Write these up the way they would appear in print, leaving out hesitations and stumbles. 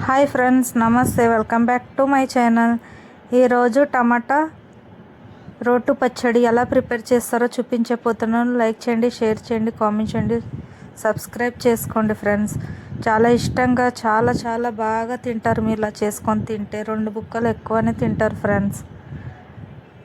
Hi friends, నమస్తే. Welcome back to my channel. ఈరోజు టమాటా రోటు పచ్చడి ఎలా ప్రిపేర్ చేస్తారో చూపించబోతున్నాను. లైక్ చేయండి, షేర్ చేయండి, కామెంట్ చేయండి, సబ్స్క్రైబ్ చేసుకోండి ఫ్రెండ్స్. చాలా ఇష్టంగా చాలా బాగా తింటారు. మీరు ఇలా చేసుకొని తింటే 2 బుక్కలు ఎక్కువనే తింటారు ఫ్రెండ్స్.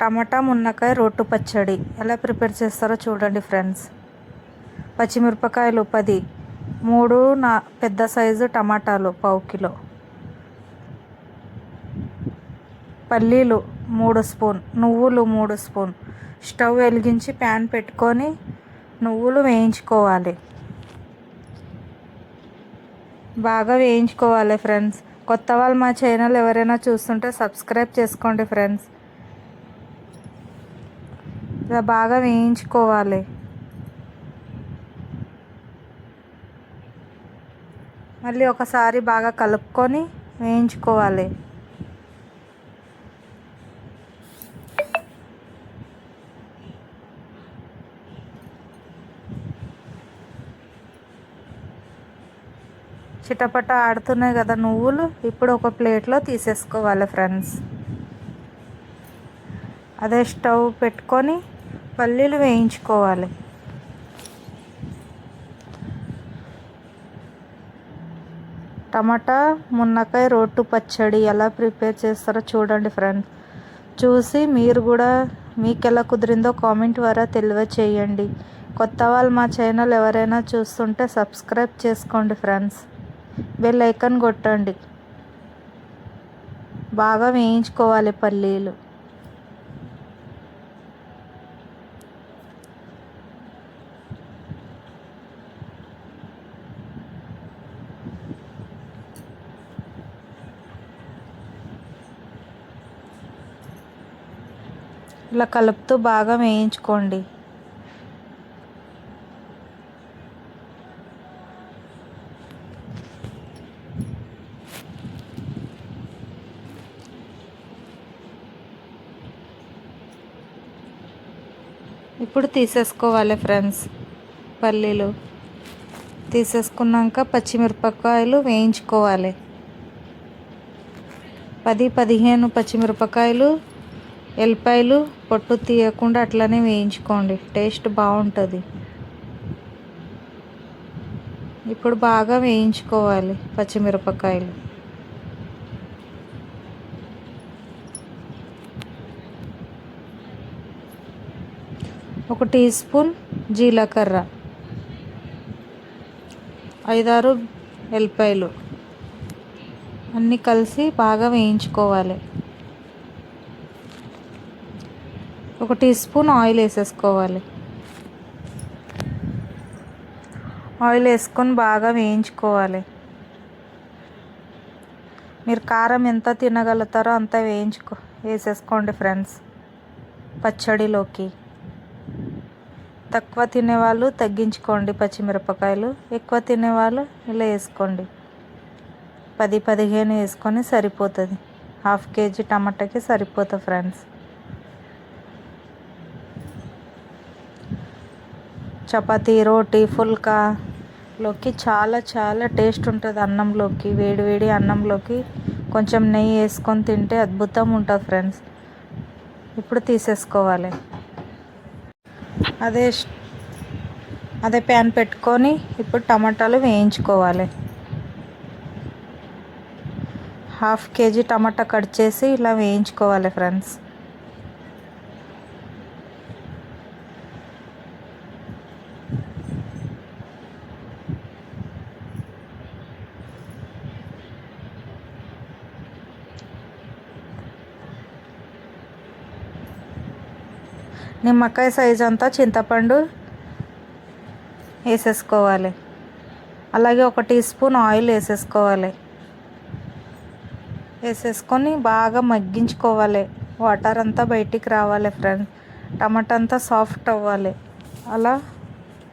టమాటా మునక్కాయ రోటు పచ్చడి ఎలా ప్రిపేర్ చేస్తారో చూడండి ఫ్రెండ్స్. పచ్చిమిరపకాయలు 10, 3 పెద్ద సైజు టమాటాలు 1/2 కిలో, పల్లీలు 3 స్పూన్, నువ్వులు 3 స్పూన్. స్టవ్ వెలిగించి ప్యాన్ పెట్టుకొని నువ్వులు వేయించుకోవాలి. బాగా వేయించుకోవాలి ఫ్రెండ్స్. కొత్త వాళ్ళు మా ఛానల్ ఎవరైనా చూస్తుంటే సబ్స్క్రైబ్ చేసుకోండి ఫ్రెండ్స్. ఇలా బాగా వేయించుకోవాలి. మళ్ళీ ఒకసారి బాగా కలుపుకొని వేయించుకోవాలి. చిటపట ఆడుతున్నాయి కదా నువ్వులు. ఇప్పుడు ఒక ప్లేట్లో తీసేసుకోవాలి ఫ్రెండ్స్. అదే స్టవ్ పెట్టుకొని పల్లీలు వేయించుకోవాలి. టమాటా మునక్కాయ రోటు పచ్చడి ఎలా ప్రిపేర్ చేస్తారో చూడండి ఫ్రెండ్స్. చూసి మీరు కూడా మీకు ఎలా కుదిరిందో కామెంట్ ద్వారా తెలియచేయండి. కొత్త వాళ్ళు మా ఛానల్ ఎవరైనా చూస్తుంటే సబ్స్క్రైబ్ చేసుకోండి ఫ్రెండ్స్. బెల్ ఐకాన్ కొట్టండి. బాగా వేయించుకోవాలి పల్లీలు. ఇలా కలుపుతూ బాగా వేయించుకోండి. ఇప్పుడు తీసేసుకోవాలి ఫ్రెండ్స్. పల్లీలు తీసేసుకున్నాక పచ్చిమిరపకాయలు వేయించుకోవాలి. 10-15 పచ్చిమిరపకాయలు, ఎల్లిపాయలు పొట్టు తీయకుండా అట్లనే వేయించుకోండి. టేస్ట్ బాగుంటుంది. ఇప్పుడు బాగా వేయించుకోవాలి పచ్చిమిరపకాయలు. ఒక టీ స్పూన్ జీలకర్ర, 5-6 ఎల్లిపాయలు అన్నీ కలిసి బాగా వేయించుకోవాలి. ఒక టీ స్పూన్ ఆయిల్ వేసేసుకోవాలి. ఆయిల్ వేసుకొని బాగా వేయించుకోవాలి. మీరు కారం ఎంత తినగలుగుతారో అంత వేసేసుకోండి ఫ్రెండ్స్ పచ్చడిలోకి. తక్కువ తినేవాళ్ళు తగ్గించుకోండి పచ్చిమిరపకాయలు, ఎక్కువ తినేవాళ్ళు ఇలా వేసుకోండి. 10-15 వేసుకొని సరిపోతుంది. 1/2 కేజీ టమాటాకి సరిపోతుంది ఫ్రెండ్స్. చపాతీ, రోటీ, ఫుల్కాలోకి చాలా టేస్ట్ ఉంటుంది. అన్నంలోకి, వేడివేడి అన్నంలోకి కొంచెం నెయ్యి వేసుకొని తింటే అద్భుతం ఉంటుంది ఫ్రెండ్స్. ఇప్పుడు తీసేసుకోవాలి. అదే ప్యాన్ పెట్టుకొని ఇప్పుడు టమాటాలు వేయించుకోవాలి. 1/2 కేజీ టమాటా కట్ చేసి ఇలా వేయించుకోవాలి ఫ్రెండ్స్. నిమ్మకాయ సైజ్ అంతా చింతపండు వేసేసుకోవాలి. అలాగే ఒక టీ స్పూన్ ఆయిల్ వేసేసుకోవాలి. వేసేసుకొని బాగా మగ్గించుకోవాలి. వాటర్ అంతా బయటికి రావాలి ఫ్రెండ్స్. టమాటా అంతా సాఫ్ట్ అవ్వాలి. అలా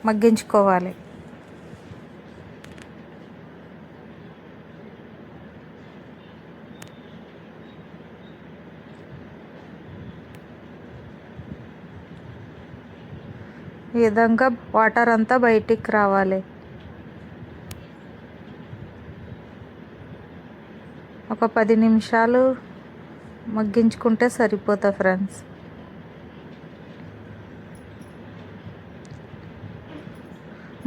మగ్గించుకోవాలి. ఈ విధంగా వాటర్ అంతా బయటికి రావాలి. ఒక 10 నిమిషాలు మగ్గించుకుంటే సరిపోతుంది ఫ్రెండ్స్.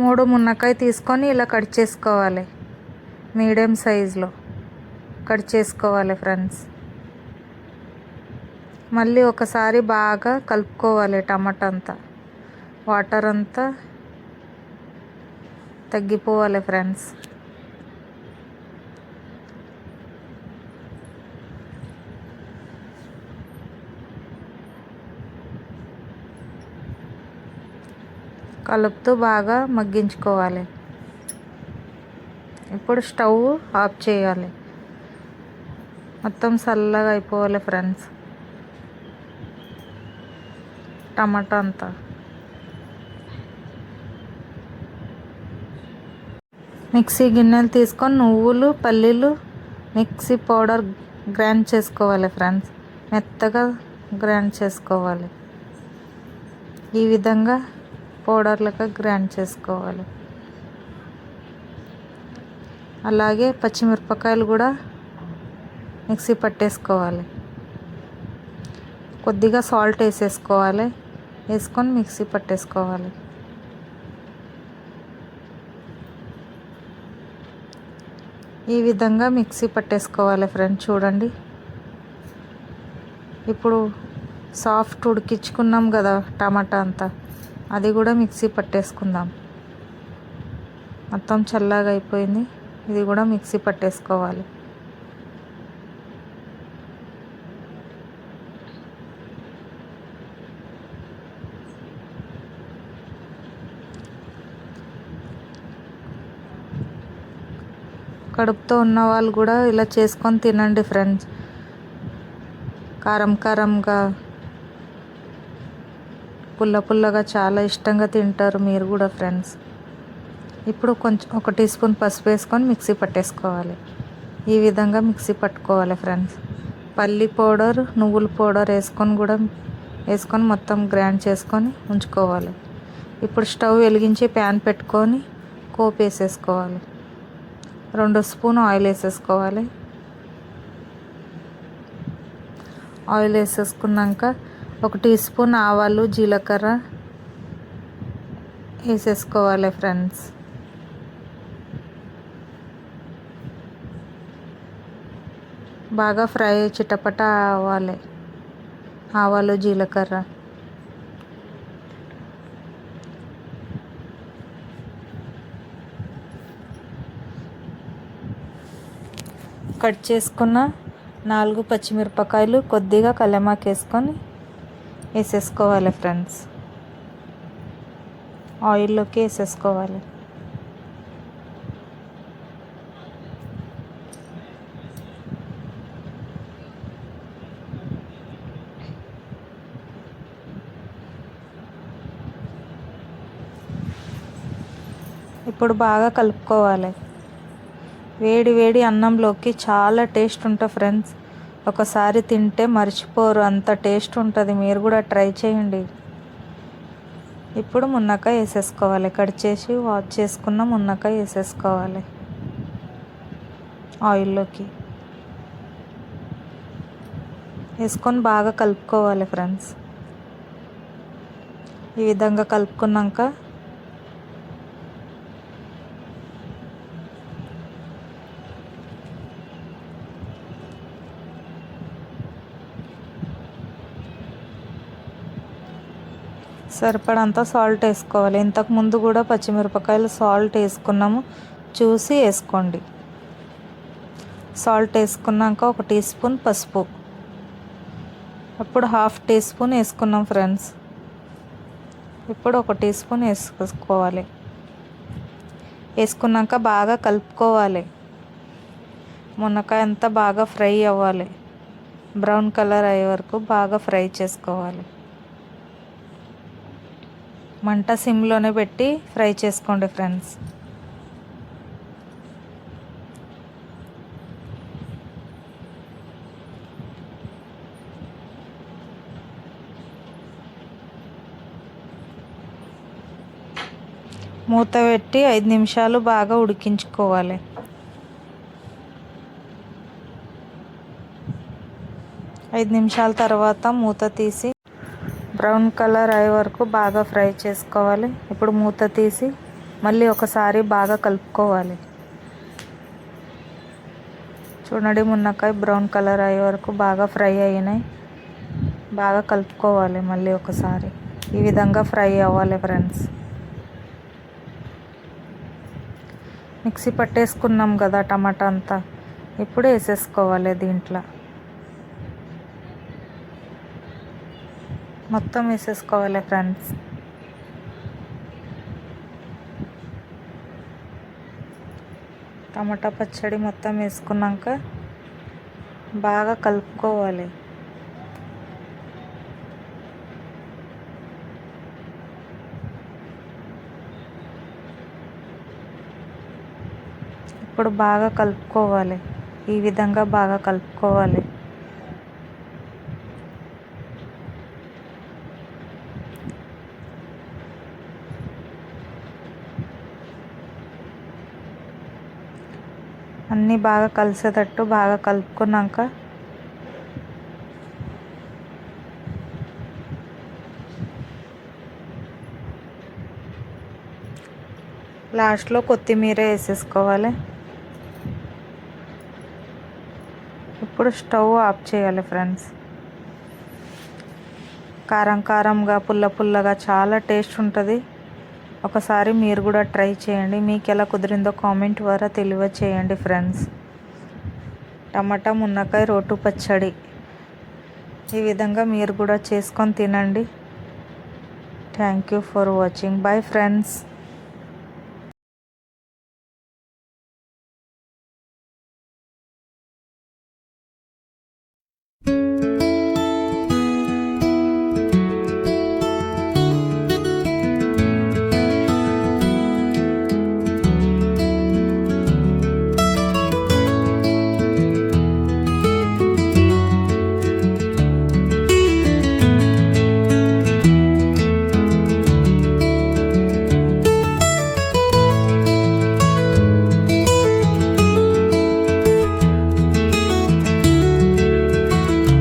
మూడు మునక్కాయ తీసుకొని ఇలా కట్ చేసుకోవాలి. మీడియం సైజులో కట్ చేసుకోవాలి ఫ్రెండ్స్. మళ్ళీ ఒకసారి బాగా కలుపుకోవాలి. టమాటా అంతా వాటర్ అంతా తగ్గిపోవాలి ఫ్రెండ్స్. కలుపుతూ బాగా మగ్గించుకోవాలి. ఇప్పుడు స్టవ్ ఆఫ్ చేయాలి. మొత్తం చల్లగా అయిపోవాలి ఫ్రెండ్స్ టమాటా అంతా. మిక్సీ గిన్నెలు తీసుకొని నువ్వులు పల్లీలు మిక్సీ పౌడర్ గ్రైండ్ చేసుకోవాలి ఫ్రెండ్స్. మెత్తగా గ్రైండ్ చేసుకోవాలి. ఈ విధంగా పౌడర్లుగా గ్రైండ్ చేసుకోవాలి. అలాగే పచ్చిమిరపకాయలు కూడా మిక్సీ పట్టేసుకోవాలి. కొద్దిగా సాల్ట్ వేసేసుకోవాలి. వేసుకొని మిక్సీ పట్టేసుకోవాలి. ఈ విధంగా మిక్సీ పట్టేసుకోవాలి ఫ్రెండ్స్. చూడండి, ఇప్పుడు సాఫ్ట్ ఉడికించుకున్నాం కదా టమాటా అంతా, అది కూడా మిక్సీ పట్టేసుకుందాం. మొత్తం చల్లగా అయిపోయింది. ఇది కూడా మిక్సీ పట్టేసుకోవాలి. కడుపుతో ఉన్న వాళ్ళు కూడా ఇలా చేసుకొని తినండి ఫ్రెండ్స్. కారం కారంగా పుల్ల పుల్లగా చాలా ఇష్టంగా తింటారు మీరు కూడా ఫ్రెండ్స్. ఇప్పుడు కొంచెం 1 టీ స్పూన్ పసుపు వేసుకొని మిక్సీ పట్టేసుకోవాలి. ఈ విధంగా మిక్సీ పట్టుకోవాలి ఫ్రెండ్స్. పల్లి పౌడర్ నువ్వుల పౌడర్ వేసుకొని మొత్తం గ్రైండ్ చేసుకొని ఉంచుకోవాలి. ఇప్పుడు స్టవ్ వెలిగించి ప్యాన్ పెట్టుకొని పోపు వేసేసుకోవాలి. 2 స్పూన్ ఆయిల్ వేసేసుకోవాలి. ఆయిల్ వేసేసుకున్నాక 1 టీ స్పూన్ ఆవాలు జీలకర్ర వేసేసుకోవాలి ఫ్రెండ్స్. బాగా ఫ్రై చిటపట అవ్వాలి ఆవాలు జీలకర్ర. కట్ చేసుకున్న 4 పచ్చిమిరపకాయలు కొద్దిగా కలెమాకు వేసుకొని వేసేసుకోవాలి ఫ్రెండ్స్. ఆయిల్లోకి వేసేసుకోవాలి. ఇప్పుడు బాగా కలుపుకోవాలి. వేడి వేడి అన్నంలోకి చాలా టేస్ట్ ఉంటుంది ఫ్రెండ్స్. ఒకసారి తింటే మర్చిపోరు, అంత టేస్ట్ ఉంటుంది. మీరు కూడా ట్రై చేయండి. ఇప్పుడు మునక్కాయ వేసేసుకోవాలి. కట్ చేసి వాష్ చేసుకున్న మునక్కాయ వేసేసుకోవాలి ఆయిల్లోకి. వేసుకొని బాగా కలుపుకోవాలి ఫ్రెండ్స్. ఈ విధంగా కలుపుకున్నాక సరిపడంత సాల్ట్ వేసుకోవాలి. ఇంతకుముందు కూడా పచ్చిమిరపకాయలు సాల్ట్ వేసుకున్నాము, చూసి వేసుకోండి. సాల్ట్ వేసుకున్నాక 1 టీ స్పూన్ పసుపు, అప్పుడు 1/2 టీ స్పూన్ వేసుకున్నాం ఫ్రెండ్స్. ఇప్పుడు 1 టీ స్పూన్ వేసుకోవాలి. వేసుకున్నాక బాగా కలుపుకోవాలి. మునక్కాయ అంతా బాగా ఫ్రై అవ్వాలి. బ్రౌన్ కలర్ అయ్యే వరకు బాగా ఫ్రై చేసుకోవాలి. మంట సిమ్లోనే పెట్టి ఫ్రై చేసుకోండి ఫ్రెండ్స్. మూత పెట్టి 5 నిమిషాలు బాగా ఉడికించుకోవాలి. 5 నిమిషాల తర్వాత మూత తీసి బ్రౌన్ కలర్ అయ్యే వరకు బాగా ఫ్రై చేసుకోవాలి. ఇప్పుడు మూత తీసి మళ్ళీ ఒకసారి బాగా కలుపుకోవాలి. చూడండి, మునక్కాయ బ్రౌన్ కలర్ అయ్యే వరకు బాగా ఫ్రై అయినాయి. బాగా కలుపుకోవాలి మళ్ళీ ఒకసారి. ఈ విధంగా ఫ్రై అవ్వాలి ఫ్రెండ్స్. మిక్సీ పట్టేసుకున్నాం కదా టమాటా అంతా, ఇప్పుడు వేసేసుకోవాలి దీంట్లో. మొత్తం వేసేసుకోవాలి ఫ్రెండ్స్. టమాటా పచ్చడి మొత్తం వేసుకున్నాక బాగా కలుపుకోవాలి. ఇప్పుడు బాగా కలుపుకోవాలి. ఈ విధంగా బాగా కలుపుకోవాలి. అన్నీ బాగా కలిసేటట్టు బాగా కలుపుకున్నాక లాస్ట్లో కొత్తిమీర వేసేసుకోవాలి. ఇప్పుడు స్టవ్ ఆఫ్ చేయాలి ఫ్రెండ్స్. కారం కారంగా పుల్ల పుల్లగా చాలా టేస్ట్ ఉంటుంది. ఒకసారి మీరు కూడా ట్రై చేయండి. మీకు ఎలా కుదిరిందో కామెంట్ ద్వారా తెలియచేయండి ఫ్రెండ్స్. టమాటా మునక్కాయ రోటు పచ్చడి ఈ విధంగా మీరు కూడా చేసుకొని తినండి. Thank you for watching. Bye friends.